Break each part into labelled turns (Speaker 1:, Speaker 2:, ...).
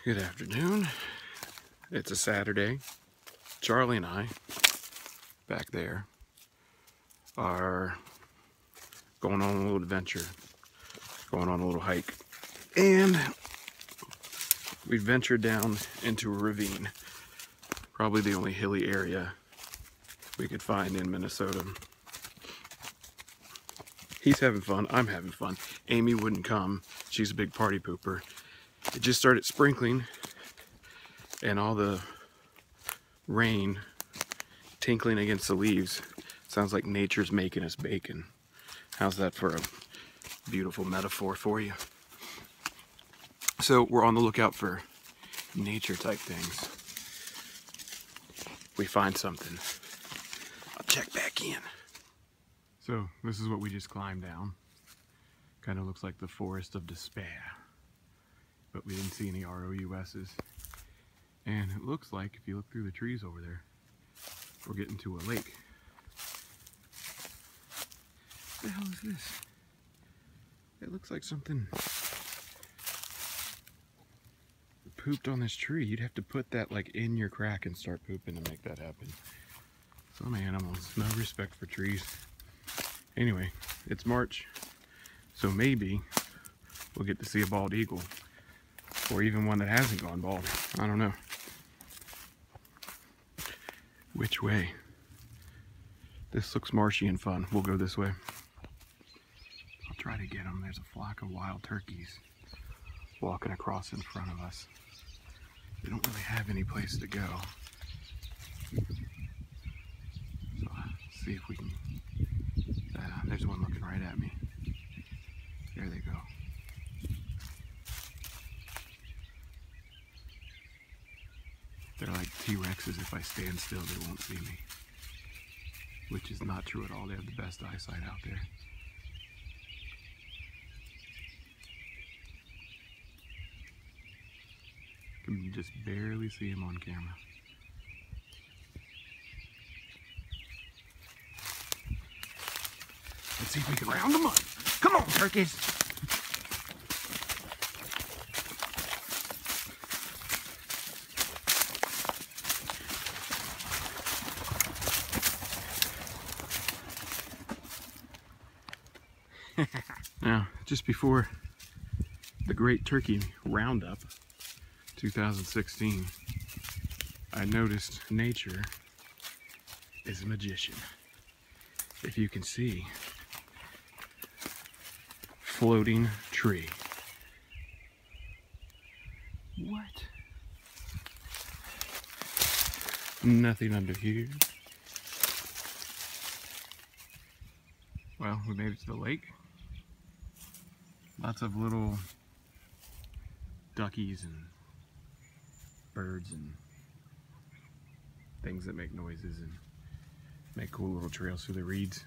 Speaker 1: Good afternoon. It's a Saturday. Charlie and I, back there, are going on a little adventure, going on a little hike. And we ventured down into a ravine, probably the only hilly area we could find in Minnesota. He's having fun, I'm having fun. Amy wouldn't come, she's a big party pooper. It just started sprinkling, and all the rain tinkling against the leaves sounds like nature's making us bacon. How's that for a beautiful metaphor for you? So we're on the lookout for nature type things. We find something, I'll check back in. So this is what we just climbed down. Kind of looks like the forest of despair, but we didn't see any ROUS's. And it looks like, if you look through the trees over there, we're getting to a lake. What the hell is this? It looks like something pooped on this tree. You'd have to put that like in your crack and start pooping to make that happen. Some animals, no respect for trees. Anyway, it's March, so maybe we'll get to see a bald eagle. Or even one that hasn't gone bald. I don't know. Which way? This looks marshy and fun. We'll go this way. I'll try to get them. There's a flock of wild turkeys walking across in front of us. They don't really have any place to go. So see if we can... there's one looking right at me. There they go. They're like T-Rexes. If I stand still, they won't see me. Which is not true at all. They have the best eyesight out there. You can just barely see them on camera. Let's see if we can round them up. Come on, turkeys! Now, just before the Great Turkey Roundup 2016, I noticed nature is a magician. If you can see, floating tree. What? Nothing under here. Well, we made it to the lake. Lots of little duckies and birds and things that make noises and make cool little trails through the reeds.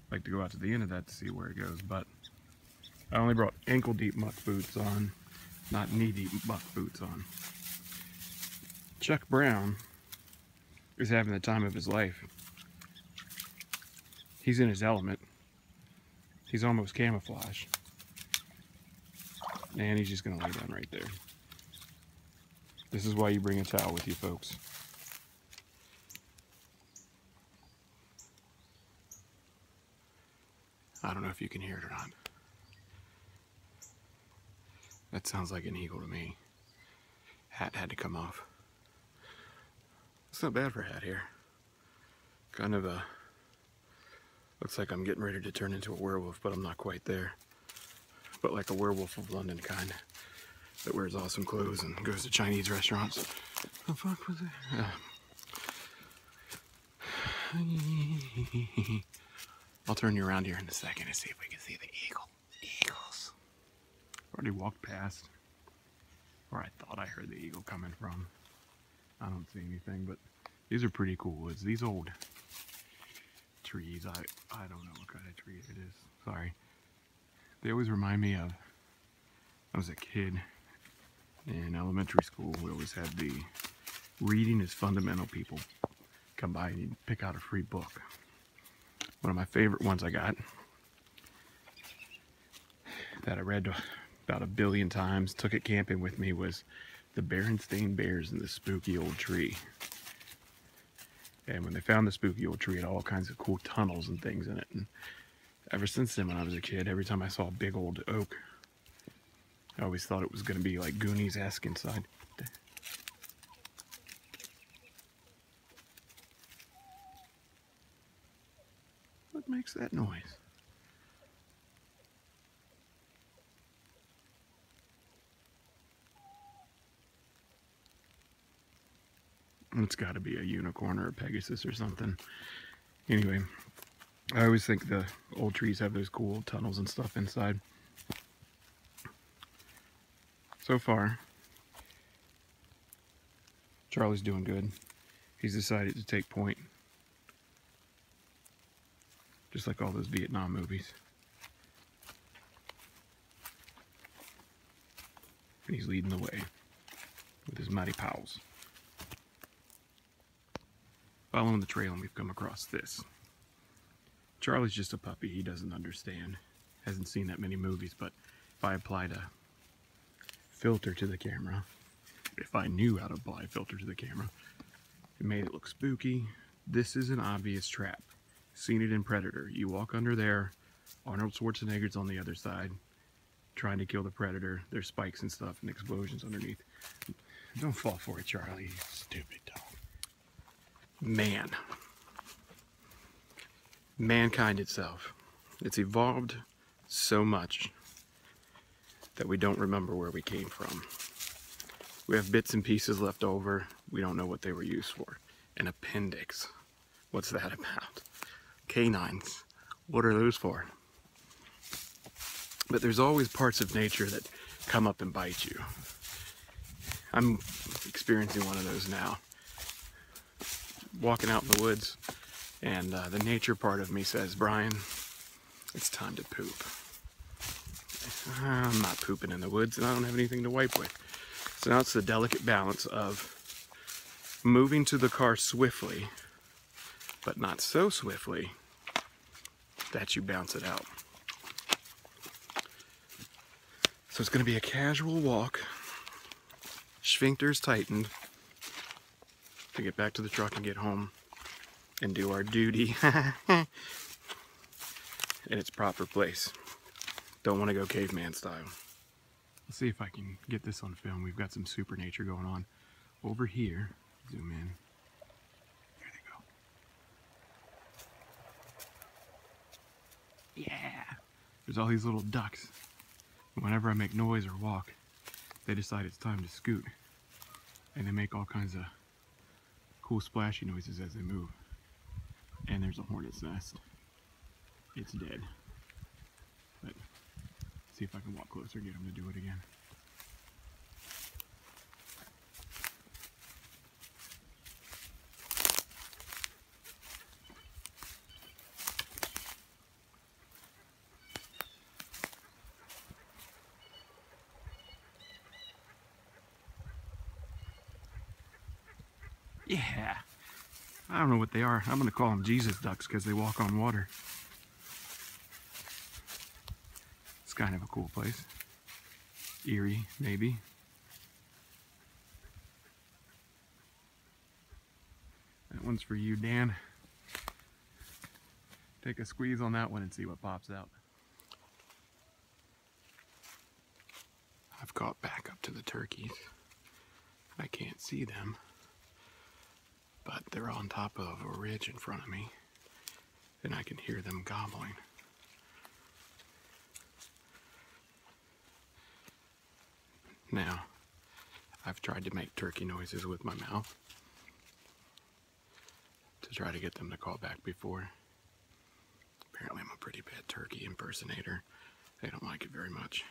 Speaker 1: I'd like to go out to the end of that to see where it goes, but I only brought ankle deep muck boots on, not knee deep muck boots on. Chuck Brown is having the time of his life. He's in his element. He's almost camouflaged. And he's just gonna lay down right there. This is why you bring a towel with you, folks. I don't know if you can hear it or not. That sounds like an eagle to me. Hat had to come off. It's not bad for hat hair. Kind of looks like I'm getting ready to turn into a werewolf, but I'm not quite there. But like a werewolf of London kind, that wears awesome clothes and goes to Chinese restaurants. The fuck was it? I'll turn you around here in a second to see if we can see the eagle. Eagles. Already walked past, or I thought I heard the eagle coming from. I don't see anything, but these are pretty cool woods. These old trees, I don't know what kind of tree it is. Sorry. They always remind me of, I was a kid in elementary school. We always had the reading is fundamental people come by and you'd pick out a free book. One of my favorite ones I got that I read about 1 billion times, took it camping with me, was the Berenstain Bears in this spooky old tree. And when they found the spooky old tree, it had all kinds of cool tunnels and things in it. And ever since then, when I was a kid, every time I saw a big old oak, I always thought it was going to be like Goonies-esque inside. What makes that noise? It's got to be a unicorn or a Pegasus or something. Anyway, I always think the old trees have those cool tunnels and stuff inside. So far, Charlie's doing good. He's decided to take point. Just like all those Vietnam movies. And he's leading the way with his mighty pals. Following the trail, and we've come across this. Charlie's just a puppy. He doesn't understand. Hasn't seen that many movies, but if I applied a filter to the camera, if I knew how to apply a filter to the camera, it made it look spooky. This is an obvious trap. Seen it in Predator. You walk under there, Arnold Schwarzenegger's on the other side, trying to kill the Predator. There's spikes and stuff and explosions underneath. Don't fall for it, Charlie, you stupid dog. Man. Mankind itself. It's evolved so much that we don't remember where we came from. We have bits and pieces left over. We don't know what they were used for. An appendix. What's that about? Canines. What are those for? But there's always parts of nature that come up and bite you. I'm experiencing one of those now. Walking out in the woods, and the nature part of me says, Brian, it's time to poop. I'm not pooping in the woods, and I don't have anything to wipe with. So now it's the delicate balance of moving to the car swiftly, but not so swiftly that you bounce it out. So it's going to be a casual walk, sphincters tightened, to get back to the truck and get home and do our duty in its proper place. Don't want to go caveman style. Let's see if I can get this on film. We've got some super nature going on over here. Zoom in. There they go. Yeah. There's all these little ducks. Whenever I make noise or walk, they decide it's time to scoot. And they make all kinds of cool splashy noises as they move. And there's a hornet's nest. It's dead. But see if I can walk closer, get him to do it again. Yeah. I don't know what they are. I'm going to call them Jesus ducks because they walk on water. It's kind of a cool place. Eerie, maybe. That one's for you, Dan. Take a squeeze on that one and see what pops out. I've got back up to the turkeys. I can't see them, but they're on top of a ridge in front of me, and I can hear them gobbling. Now, I've tried to make turkey noises with my mouth to try to get them to call back before. Apparently I'm a pretty bad turkey impersonator. They don't like it very much.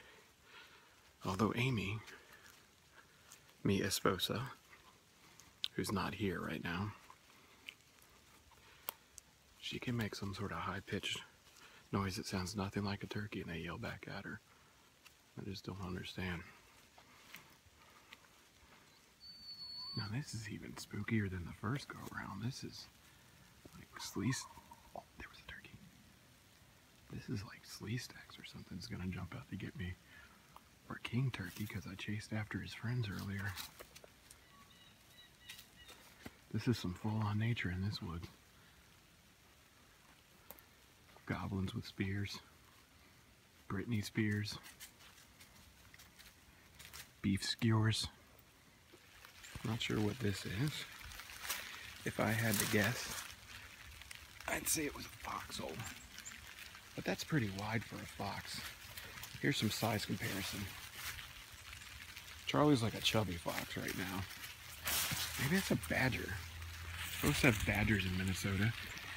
Speaker 1: Although Amy, mi esposa, who's not here right now, she can make some sort of high-pitched noise that sounds nothing like a turkey, and they yell back at her. I just don't understand. Now this is even spookier than the first go-around. This is like sleece. Oh, there was a turkey. This is like slee stacks or something's gonna jump out to get me for a king turkey because I chased after his friends earlier. This is some full-on nature in this wood. Goblins with spears. Brittany spears. Beef skewers. Not sure what this is. If I had to guess, I'd say it was a foxhole. But that's pretty wide for a fox. Here's some size comparison. Charlie's like a chubby fox right now. Maybe it's a badger. Most have badgers in Minnesota.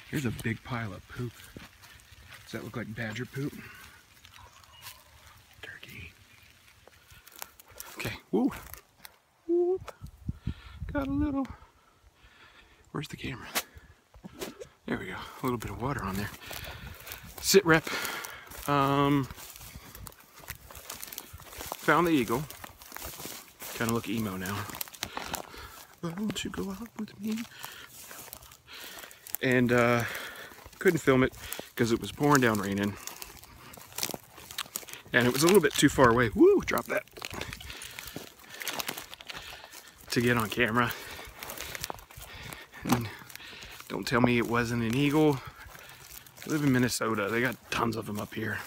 Speaker 1: Here's a big pile of poop. Does that look like badger poop? Turkey. Okay, woo. Whoop. Got a little. Where's the camera? There we go. A little bit of water on there. Sit rep. Found the eagle. Kind of look emo now. Won't you go out with me? And couldn't film it because it was pouring down raining. And it was a little bit too far away. Woo! Drop that. To get on camera. And don't tell me it wasn't an eagle. I live in Minnesota. They got tons of them up here.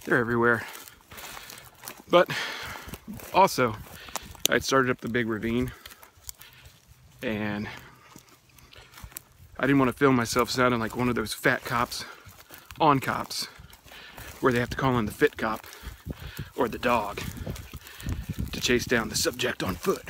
Speaker 1: They're everywhere. But also, I started up the big ravine. And I didn't want to film myself sounding like one of those fat cops on cops where they have to call in the fit cop or the dog to chase down the subject on foot.